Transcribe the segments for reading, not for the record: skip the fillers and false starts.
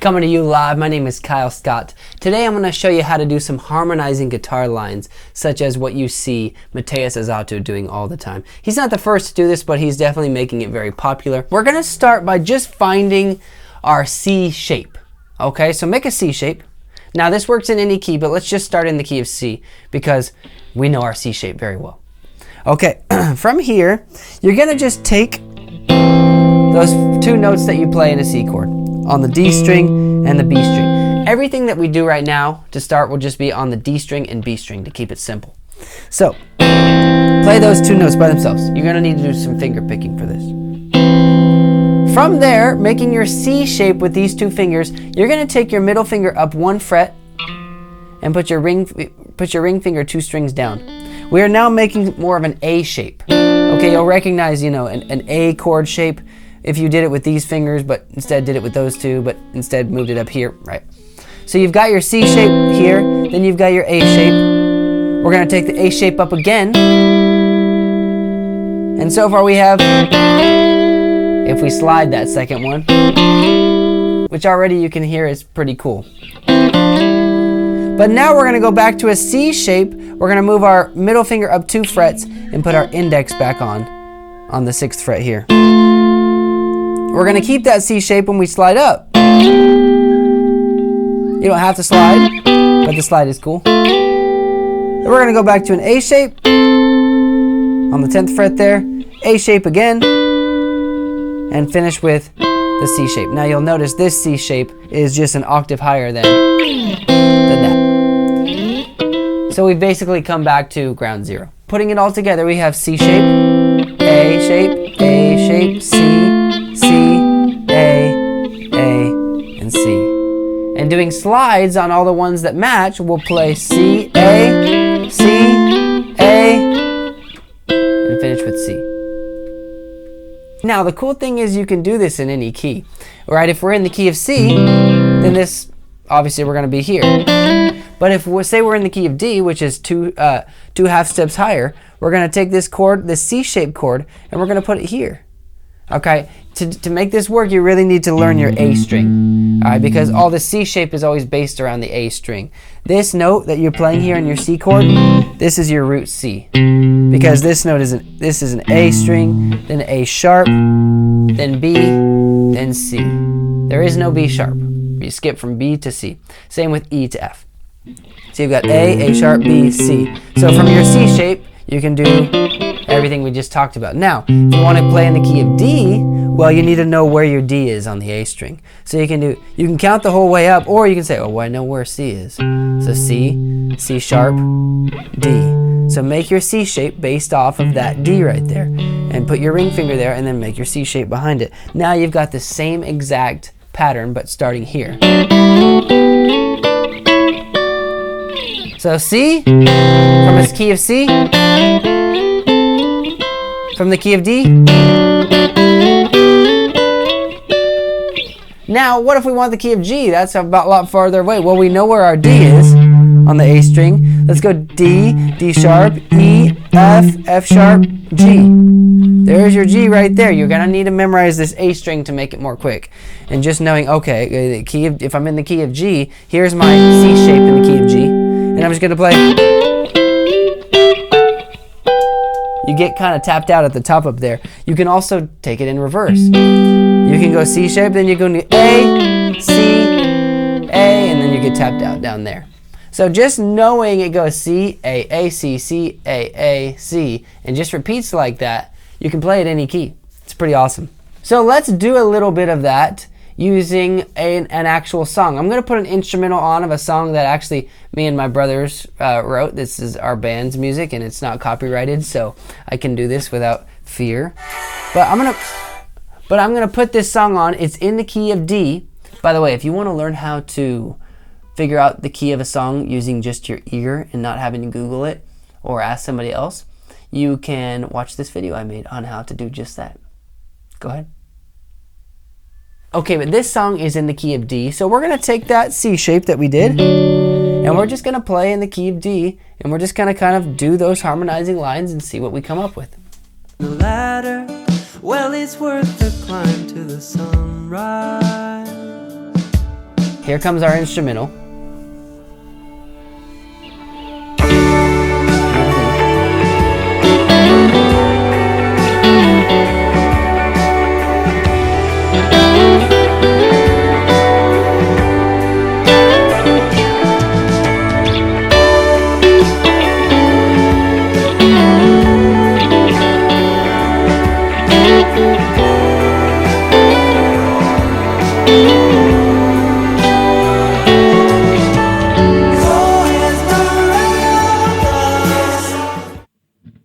Coming to you live, my name is Kyle Scott. Today I'm going to show you how to do some harmonizing guitar lines, such as what you see Mateus Asato doing all the time. He's not the first to do this, but he's definitely making it very popular. We're going to start by just finding our C shape. Okay, so make a C shape. Now this works in any key, but let's just start in the key of C because we know our C shape very well. Okay, from here, you're going to just take those two notes that you play in a C chord on the D string and the B string. Everything that we do right now to start will just be on the D string and B string to keep it simple. So, play those two notes by themselves. You're going to need to do some finger picking for this. From there, making your C shape with these two fingers, you're going to take your middle finger up one fret and put your ring finger two strings down. We are now making more of an A shape. Okay, you'll recognize, an A chord shape if you did it with these fingers, but instead did it with those two, but instead moved it up here, right? So you've got your C shape here, then you've got your A shape. We're gonna take the A shape up again. And so far we have, if we slide that second one, which already you can hear is pretty cool. But now we're gonna go back to a C shape. We're gonna move our middle finger up 2 frets and put our index back on the 6th fret here. We're going to keep that C shape when we slide up. You don't have to slide, but the slide is cool. Then we're going to go back to an A shape on the 10th fret there, A shape again, and finish with the C shape. Now you'll notice this C shape is just an octave higher than that. So we've basically come back to ground zero. Putting it all together, we have C shape, A shape, A shape, C, C, A, and C. And doing slides on all the ones that match, we'll play C, A, C, A, and finish with C. Now the cool thing is you can do this in any key. Right? If we're in the key of C, then this, obviously we're going to be here. But if we say we're in the key of D, which is two half steps higher, we're going to take this chord, this C-shaped chord, and we're going to put it here. Okay, to make this work, you really need to learn your A string, all right, because all the C shape is always based around the A string. This note that you're playing here in your C chord, this is your root C, because this note is an A string, then A sharp, then B, then C. There is no B sharp. You skip from B to C. Same with E to F. So you've got A sharp, B, C. So from your C shape, you can do everything we just talked about. Now, if you want to play in the key of D, well, you need to know where your D is on the A string. So you can count the whole way up, or you can say, oh, well, I know where C is. So C, C sharp, D. So make your C shape based off of that D right there, and put your ring finger there, and then make your C shape behind it. Now you've got the same exact pattern, but starting here. So C, from the key of C, from the key of D. Now, what if we want the key of G? That's about a lot farther away. Well, we know where our D is on the A string. Let's go D, D sharp, E, F, F sharp, G. There's your G right there. You're gonna need to memorize this A string to make it more quick. And just knowing, okay, the key of, if I'm in the key of G, here's my C shape in the key of G. And I'm just gonna play. You get kind of tapped out at the top up there. You can also take it in reverse. You can go C shape, then you go to A, C, A, and then you get tapped out down there. So just knowing it goes C, A, C, C, A, C, and just repeats like that, you can play at any key. It's pretty awesome. So let's do a little bit of that using an actual song. I'm going to put an instrumental on of a song that actually me and my brothers wrote. This is our band's music and it's not copyrighted, so I can do this without fear. But I'm going to put this song on. It's in the key of D. By the way, if you want to learn how to figure out the key of a song using just your ear and not having to Google it or ask somebody else, you can watch this video I made on how to do just that. Go ahead. Okay, but this song is in the key of D, so we're going to take that C shape that we did, and we're just going to play in the key of D, and we're just going to kind of do those harmonizing lines and see what we come up with. The ladder, well, it's worth the climb to the sunrise. Here comes our instrumental.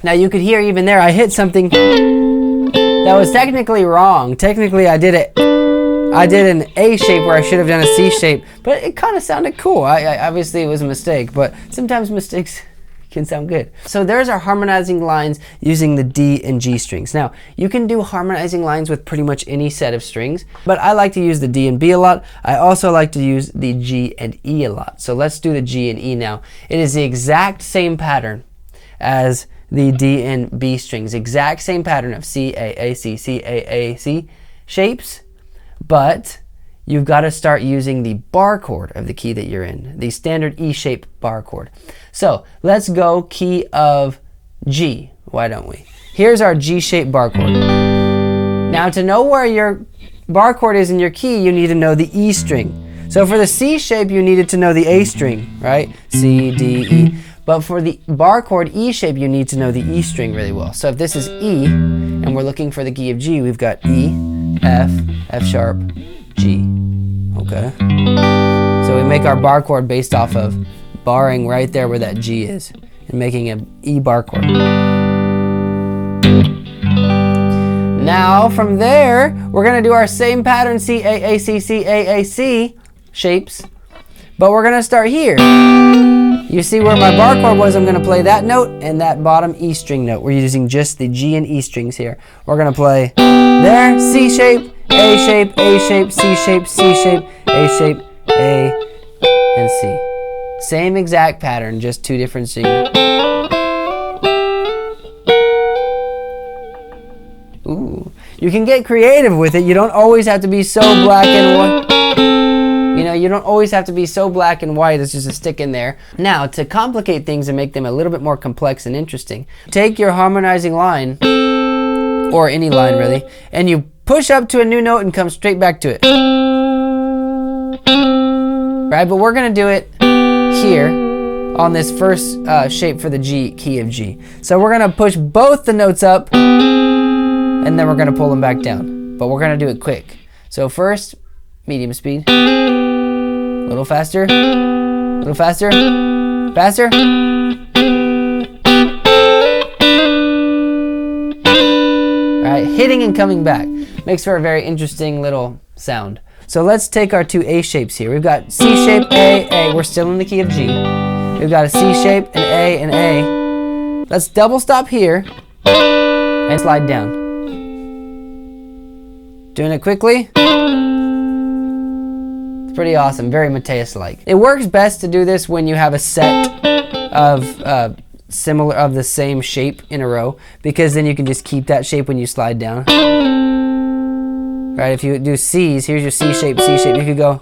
Now you could hear even there, I hit something that was technically wrong. Technically I did an A shape where I should have done a C shape, but it kind of sounded cool. I obviously it was a mistake, but sometimes mistakes can sound good. So there's our harmonizing lines using the D and G strings. Now you can do harmonizing lines with pretty much any set of strings, but I like to use the D and B a lot. I also like to use the G and E a lot. So let's do the G and E now. It is the exact same pattern as the D and B strings, exact same pattern of C, A, A, C, C, A, A, C shapes, but you've got to start using the bar chord of the key that you're in, the standard E shape bar chord. So let's go key of G, why don't we? Here's our G shape bar chord. Now to know where your bar chord is in your key, you need to know the E string. So for the C shape, you needed to know the A string, right? C, D, E. But for the bar chord E shape, you need to know the E string really well. So if this is E, and we're looking for the key of G, we've got E, F, F sharp, G. Okay? So we make our bar chord based off of barring right there where that G is, and making an E bar chord. Now from there, we're gonna do our same pattern, C, A, A, C, C, A, A, C shapes, but we're gonna start here. You see where my bar chord was, I'm going to play that note and that bottom E string note. We're using just the G and E strings here. We're going to play there, C shape, A shape, A shape, C shape, C shape, A shape, A, and C. Same exact pattern, just two different strings. Ooh, you can get creative with it. You don't always have to be so black and white. You know, you don't always have to be so black and white as just a stick in there. Now, to complicate things and make them a little bit more complex and interesting, take your harmonizing line, or any line really, and you push up to a new note and come straight back to it. Right, but we're gonna do it here on this first shape for the G, key of G. So we're gonna push both the notes up, and then we're gonna pull them back down. But we're gonna do it quick. So first, medium speed. A little faster, faster. Alright, hitting and coming back. Makes for a very interesting little sound. So let's take our two A shapes here. We've got C shape, A, A. We're still in the key of G. We've got a C shape, an A, and A. Let's double stop here and slide down. Doing it quickly. It's pretty awesome, very Mateus-like. It works best to do this when you have a set of the same shape in a row, because then you can just keep that shape when you slide down. Right, if you do C's, here's your C shape, you could go.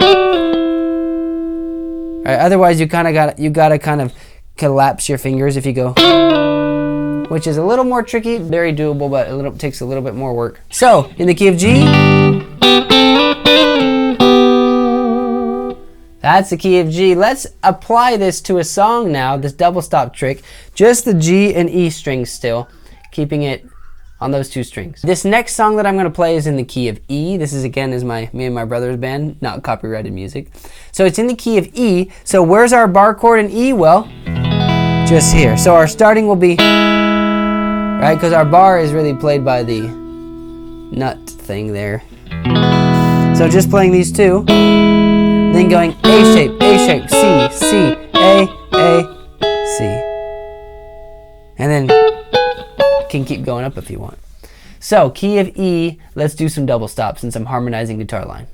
Right, otherwise you gotta kind of collapse your fingers if you go, which is a little more tricky, very doable, but takes a little bit more work. So, in the key of G, that's the key of G. Let's apply this to a song now, this double stop trick. Just the G and E strings still, keeping it on those two strings. This next song that I'm going to play is in the key of E. This is again me and my brother's band, not copyrighted music. So it's in the key of E. So where's our bar chord in E? Well, just here. So our starting will be, right, because our bar is really played by the nut thing there. So just playing these two. Then going A shape, C, C, A, C. And then can keep going up if you want. So key of E, let's do some double stops and some harmonizing guitar line.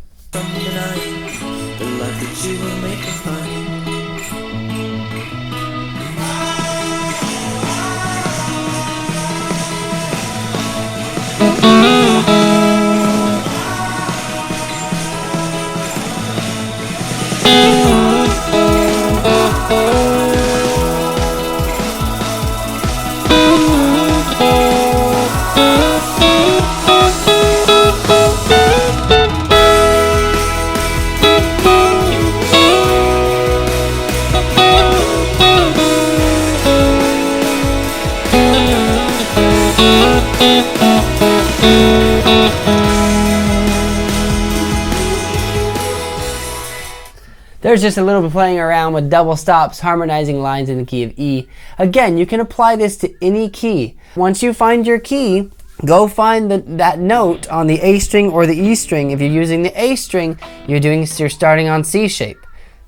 There's just a little bit playing around with double stops, harmonizing lines in the key of E. Again, you can apply this to any key. Once you find your key, go find that note on the A string or the E string. If you're using the A string, you're starting on C shape.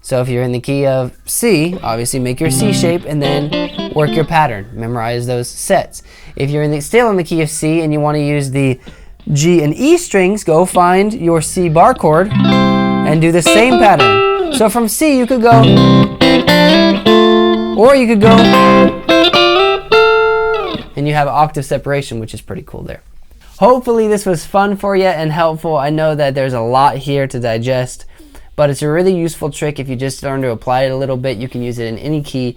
So if you're in the key of C, obviously make your C shape and then work your pattern. Memorize those sets. If you're still in the key of C and you want to use the G and E strings, go find your C bar chord and do the same pattern. So from C you could go, or you could go, and you have octave separation, which is pretty cool there. Hopefully this was fun for you and helpful. I know that there's a lot here to digest, but it's a really useful trick. If you just learn to apply it a little bit, you can use it in any key.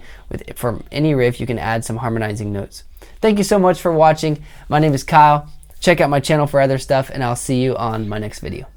From any riff, you can add some harmonizing notes. Thank you so much for watching. My name is Kyle. Check out my channel for other stuff, and I'll see you on my next video.